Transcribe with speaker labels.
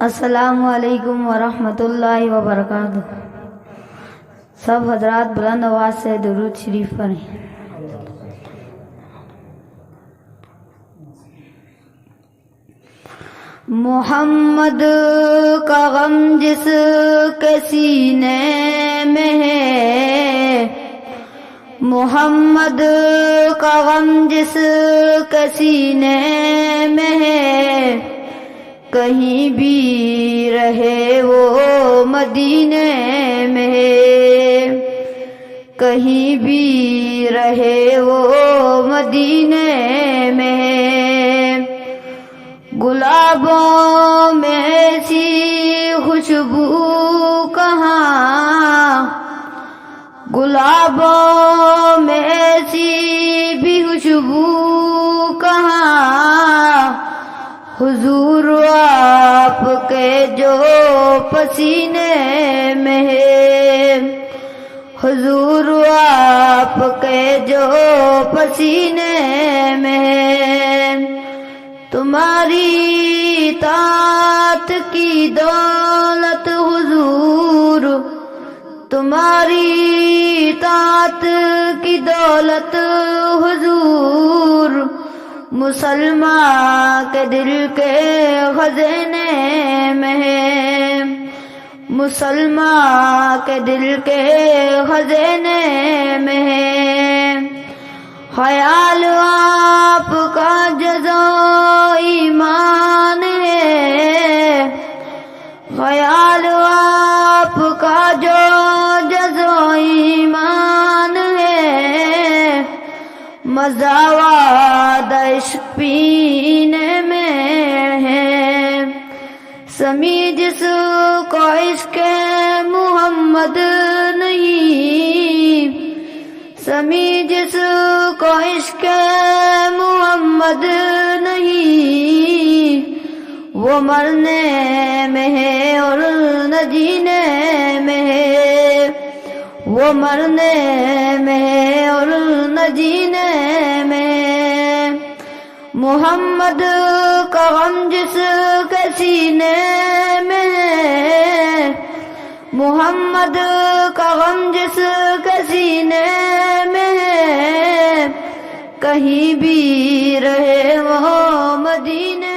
Speaker 1: السلام علیکم ورحمۃ اللہ وبرکاتہ۔ سب حضرات بلند آواز سے درود شریف پڑھیں۔ محمد کا غم جس کے سینے میں ہے، محمد کا غم جس کے سینے میں ہے، کہیں بھی رہے وہ مدینے میں ہے، کہیں بھی رہے وہ مدینے میں ہے۔ گلابوں میں ایسی خوشبو کہاں، گلابوں میں ایسی بھی خوشبو کہاں، حضور آپ کے جو پسینے میں ہے، حضور آپ کے جو پسینے میں ہے۔ تمہاری طاعت کی دولت حضور، تمہاری طاعت کی دولت حضور، مسلمان کے دل کے خزانے میں ہے، مسلمان کے دل کے خزانے میں ہے۔ خیال آپ کا جزا ایمان ہے، خیال آپ کا جو جزا ایمان ہے، مزہ وعد عشق پینے میں ہے۔ سمیع جس کو عشق محمد نہیں، سمیع جس کو عشق محمد نہیں، وہ مرنے میں ہے اور نہ جینے میں ہے، وہ مرنے میں ہے اور نہ جینے میں ہے۔ محمد کا غم جس کے سینے میں ہے، محمد کا غم جس کے سینے میں ہے، کہیں بھی رہے وہ مدینے